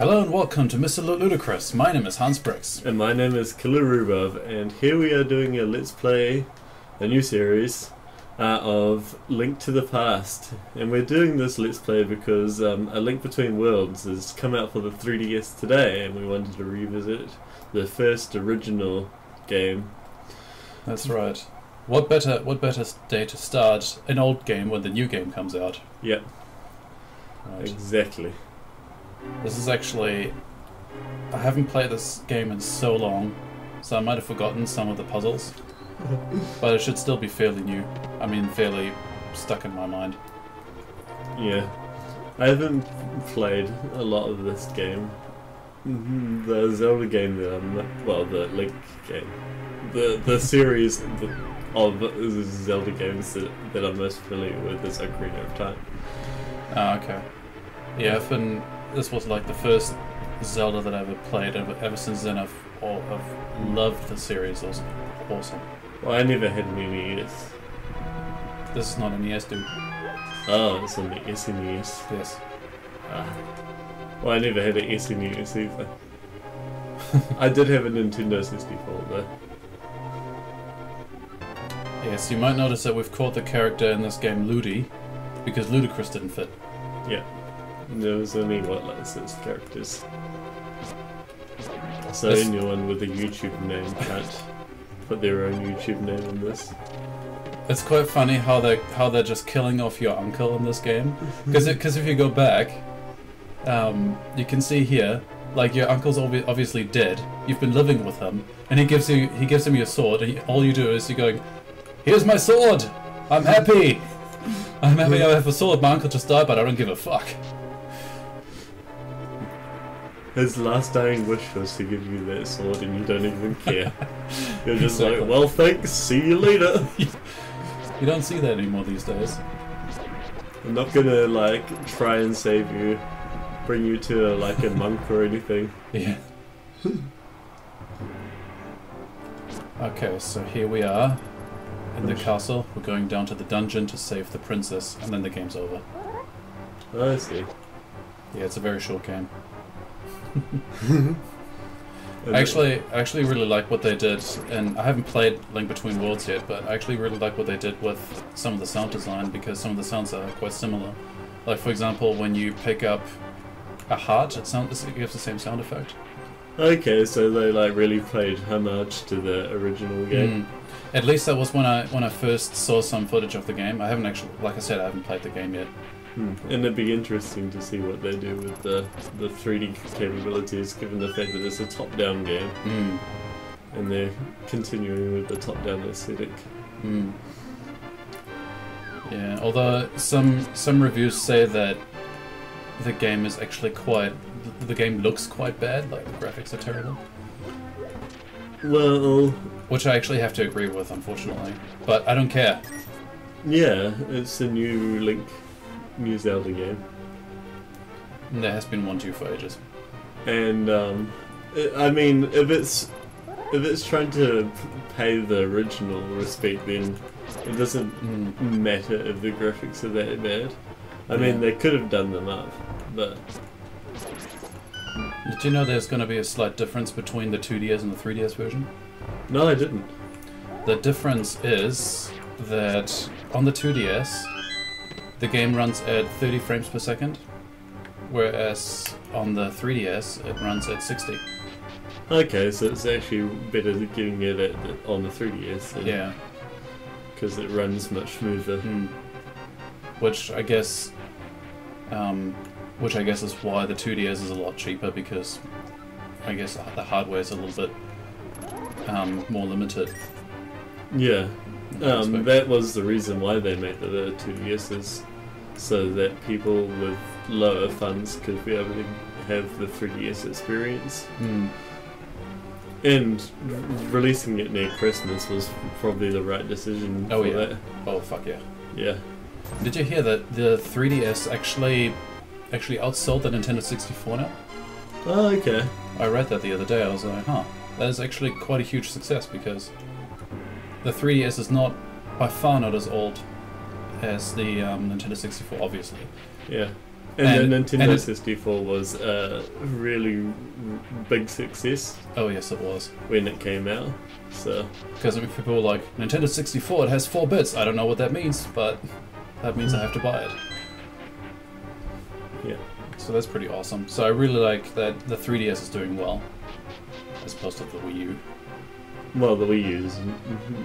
Hello and welcome to Mr. Ludicrous. My name is Hans Brix. And my name is Killer Rubov, and here we are doing a Let's Play, a new series, of Link to the Past. And we're doing this Let's Play because A Link Between Worlds has come out for the 3DS today, and we wanted to revisit the first original game. That's right. What better day to start an old game when the new game comes out? Yep. Right. Exactly. This is actually... I haven't played this game in so long, so I might have forgotten some of the puzzles. But it should still be fairly new. I mean, fairly stuck in my mind. Yeah. I haven't played a lot of this game. The Zelda game that the Link game. The series of the Zelda games that I'm most familiar with is Ocarina of Time. Ah, okay. Yeah, this was like the first Zelda that I ever played. Ever since then, I've loved the series. It was awesome. Well, I never had an NES. This is not an NES, dude. Oh, it's on the SNES. Yes. Well, I never had an SNES either. I did have a Nintendo 64 though. Yes, you might notice that we've called the character in this game Ludi, because Ludicrous didn't fit. Yeah. There was only, like 6 characters. So anyone with a YouTube name can't put their own YouTube name in this. It's quite funny how they're just killing off your uncle in this game. Because if you go back, you can see here, like your uncle's obviously dead. You've been living with him, and he gives him your sword, and all you do is you're going, "Here's my sword! I'm happy! I'm happy I have a sword. My uncle just died, but I don't give a fuck." His last dying wish was to give you that sword and you don't even care. You're just like, well thanks, see you later. You don't see that anymore these days. I'm not gonna like try and save you, bring you to like a monk or anything. Yeah. Okay, so here we are in the castle. We're going down to the dungeon to save the princess, and then the game's over. Oh, I see. Yeah, it's a very short game. I actually really like what they did, and I haven't played Link Between Worlds yet, but I actually really like what they did with some of the sound design, because some of the sounds are quite similar. Like, for example, when you pick up a heart, it gives the same sound effect. Okay, so they like really played homage to the original game. At least that was when I first saw some footage of the game. I haven't actually, like I said, I haven't played the game yet. And it'd be interesting to see what they do with the 3D capabilities, given the fact that it's a top-down game. And they're continuing with the top-down aesthetic. Yeah, although some reviews say that the game is actually the game looks quite bad, like the graphics are terrible. Well... Which I actually have to agree with, unfortunately. But I don't care. Yeah, it's a new Zelda game. And there has been one too for ages. And I mean, if it's trying to pay the original respect, then it doesn't matter if the graphics are that bad. I mean, they could have done them up, but... Did you know there's going to be a slight difference between the 2DS and the 3DS version? No, I didn't. The difference is that on the 2DS, the game runs at 30 frames per second, whereas on the 3DS, it runs at 60. Okay, so it's actually better getting it on the 3DS then. Yeah. Because it runs much smoother. Which I guess is why the 2DS is a lot cheaper, because I guess the hardware is a little bit more limited. Yeah. That was the reason why they made the 2DSs, so that people with lower funds could be able to have the 3DS experience. And releasing it near Christmas was probably the right decision for that. Oh, fuck yeah. Yeah. Did you hear that the 3DS actually outsold the Nintendo 64 now? Oh, okay. I read that the other day. I was like, huh, that is actually quite a huge success, because the 3DS is by far not as old as the Nintendo 64, obviously. Yeah. And the Nintendo 64 was a really big success. Oh yes, it was. When it came out. So because I mean, people were like, Nintendo 64, it has 4 bits. I don't know what that means, but that means I have to buy it. Yeah. So that's pretty awesome. So I really like that the 3DS is doing well, as opposed to the Wii U. Well, the Wii U is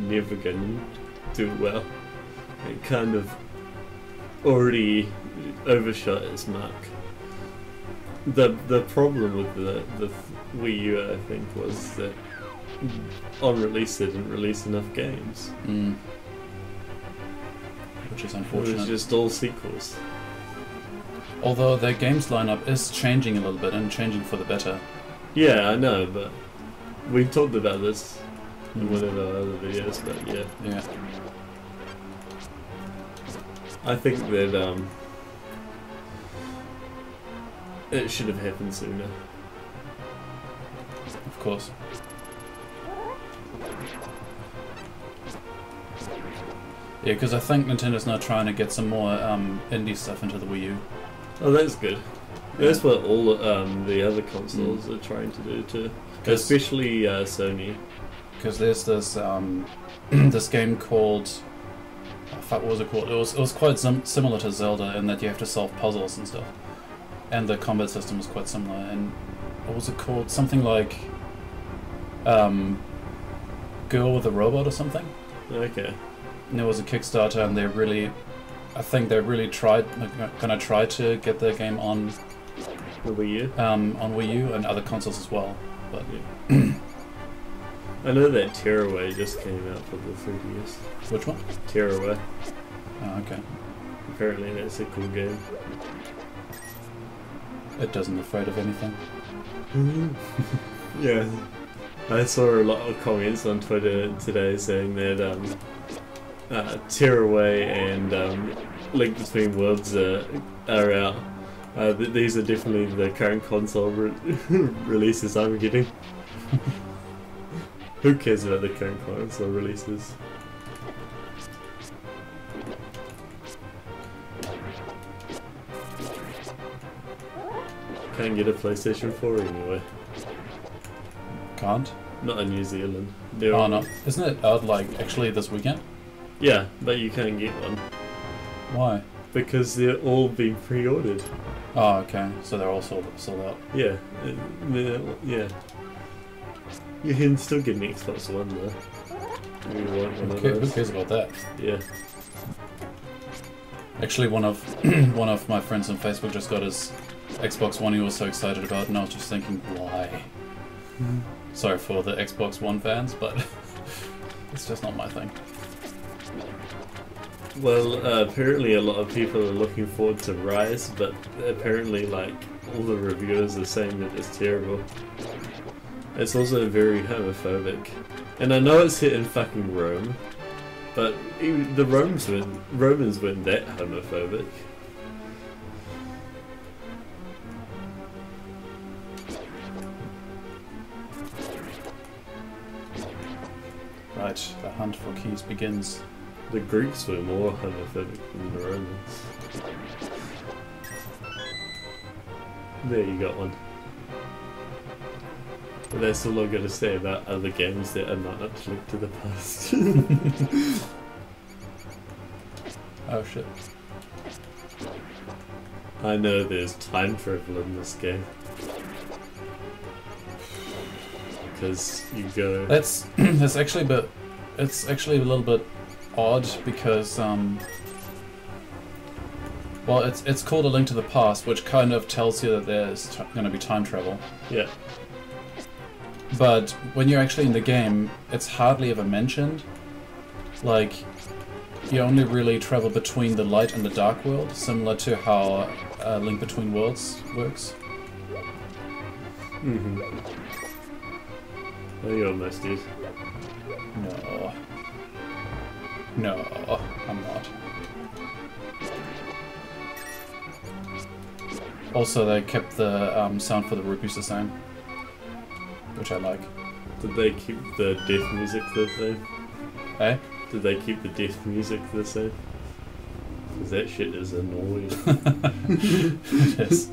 never going to do well. It kind of already overshot its mark. The problem with the Wii U, I think, was that on release they didn't release enough games. Which is unfortunate. It was just all sequels. Although their games lineup is changing a little bit and changing for the better. Yeah, I know, but we talked about this in one of our other videos, but yeah. Yeah. I think that it should have happened sooner. Of course. Yeah, because I think Nintendo's now trying to get some more indie stuff into the Wii U. Oh, that's good. That's what all the other consoles are trying to do too, especially Sony. Because there's this this game called, oh, fuck, what was it called? It was quite similar to Zelda in that you have to solve puzzles and stuff, and the combat system was quite similar. And what was it called? Something like Girl with a Robot or something. Okay. And there was a Kickstarter, and I think they really gonna try to get their game on the Wii U, on Wii U and other consoles as well. But yeah. I know that Tearaway just came out for the 3DS. Which one? Tearaway. Oh, okay. Apparently that's a cool game. It doesn't Afraid of Anything. Yeah. I saw a lot of comments on Twitter today saying that Tearaway and Link Between Worlds are out. These are definitely the current console releases I'm getting. Who cares about the current console releases? Can't get a PlayStation 4 anyway. Can't? Not in New Zealand. Oh no. Isn't it out like actually this weekend? Yeah, but you can't get one. Why? Because they're all being pre-ordered. Oh, okay. So they're all sold out. Yeah. Yeah. You can still get an Xbox One though. If you want one of those. Who cares about that? Yeah. Actually, one of my friends on Facebook just got his Xbox One he was so excited about, and I was just thinking, why? Sorry for the Xbox One fans, but it's just not my thing. Well, apparently a lot of people are looking forward to Rise, but apparently like all the reviewers are saying that it's terrible. It's also very homophobic. And I know it's set in fucking Rome, but even the Romans weren't that homophobic. Right, the hunt for keys begins. The Greeks were more homophobic than the Romans. There, you got one. But that's all I've got to say about other games that are not Link to the Past. Oh shit. I know there's time travel in this game. Because you go... That's actually, but it's actually a little bit odd because well, it's called A Link to the Past, which kind of tells you that there's going to be time travel. Yeah. But when you're actually in the game, it's hardly ever mentioned. Like, you only really travel between the light and the dark world, similar to how Link Between Worlds works. Mm-hmm. Oh, you almost did. No. No, I'm not. Also, they kept the sound for the rupees the same, which I like. Did they keep the death music the same? Eh? Did they keep the death music the same? 'Cause that shit is annoying. It is.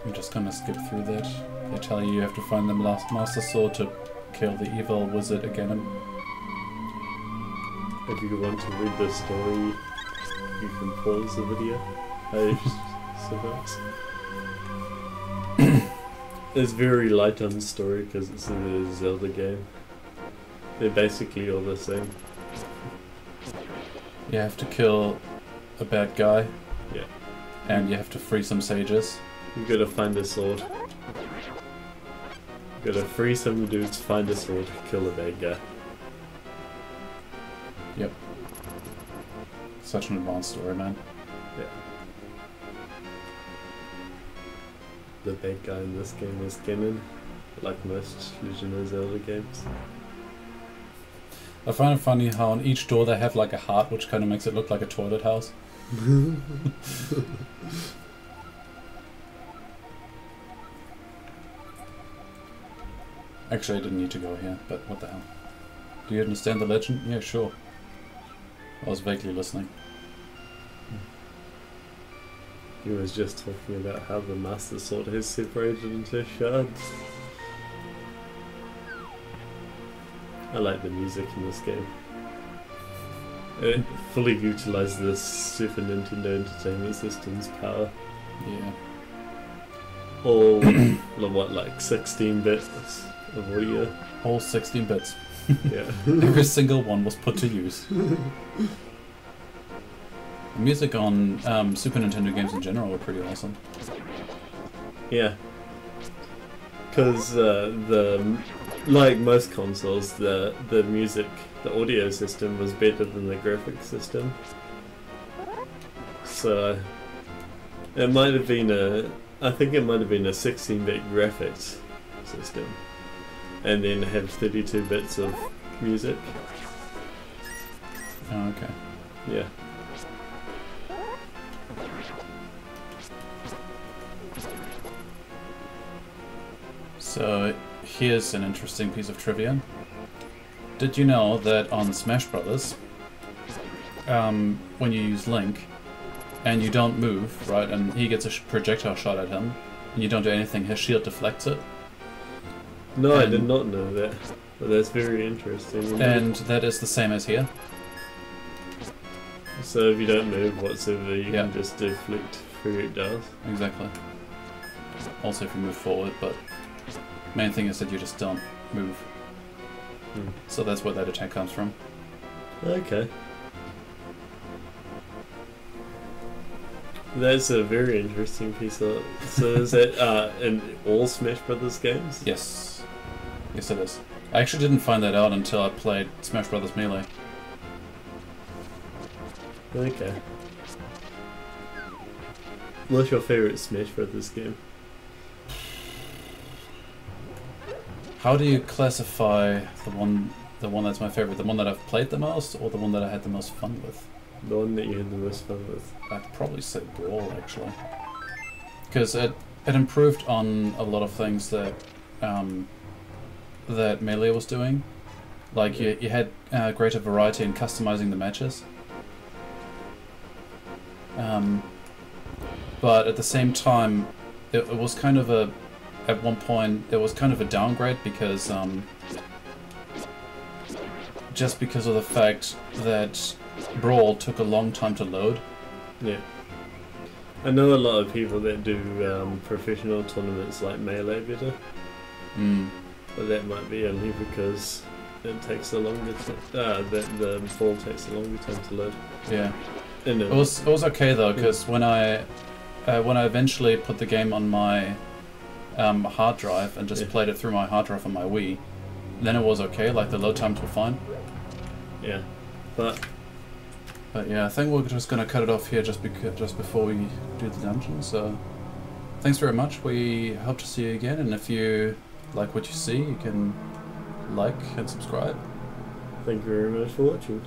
I'm just gonna skip through that. They tell you have to find the last Master Sword to kill the evil wizard again. If you want to read the story, you can pause the video. I suppose. It's very light on story because it's a Zelda game. They're basically all the same. You have to kill a bad guy. Yeah. And you have to free some sages. You gotta find a sword. You gotta free some dudes, find a sword, kill a bad guy. Yep. Such an advanced story, man. Yeah. The bad guy in this game is Ganon, like most Legend of Zelda games. I find it funny how on each door they have like a heart, which kind of makes it look like a toilet house. Actually, I didn't need to go here, but what the hell. Do you understand the legend? Yeah, sure. I was vaguely listening. He was just talking about how the Master Sword is separated into shards. I like the music in this game. It fully utilizes the Super Nintendo Entertainment System's power. Yeah. All, what, like 16 bits of audio? All 16 bits. Yeah. Every single one was put to use. The music on Super Nintendo games in general were pretty awesome. Yeah. Because like most consoles, the music, the audio system was better than the graphics system. So it might have been I think it might have been a 16-bit graphics system, and then have 32 bits of music. Oh, okay. Yeah. So here's an interesting piece of trivia. Did you know that on Smash Brothers, when you use Link and you don't move, right, and he gets a projectile shot at him, and you don't do anything, his shield deflects it? No, I did not know that. But that's very interesting. And that is the same as here. So if you don't move whatsoever, you can just deflect projectiles. Exactly. Also if you move forward, but main thing is that you just don't move. So that's where that attack comes from. Okay. That's a very interesting piece of... So is that in all Smash Brothers games? Yes. Yes it is. I actually didn't find that out until I played Smash Brothers Melee. Okay. What's your favourite Smash Brothers game? How do you classify the one that's my favorite? The one that I've played the most, or the one that I had the most fun with? The one that you had the most fun with. I'd probably say Brawl, actually. Because it improved on a lot of things that that Melee was doing. Like, you had greater variety in customizing the matches. But at the same time, it was kind of a... At one point, it was kind of a downgrade because... just because of the fact that Brawl took a long time to load. Yeah. I know a lot of people that do professional tournaments like Melee better. But that might be only because it takes a longer that the ball takes a longer time to load. Yeah. It was okay though, because when I eventually put the game on my hard drive and just played it through my hard drive on my Wii, then it was okay. Like the load times were fine. Yeah, but yeah, I think we're just gonna cut it off here just before we do the dungeon. So thanks very much. We hope to see you again, and if you like what you see, you can like and subscribe. Thank you very much for watching.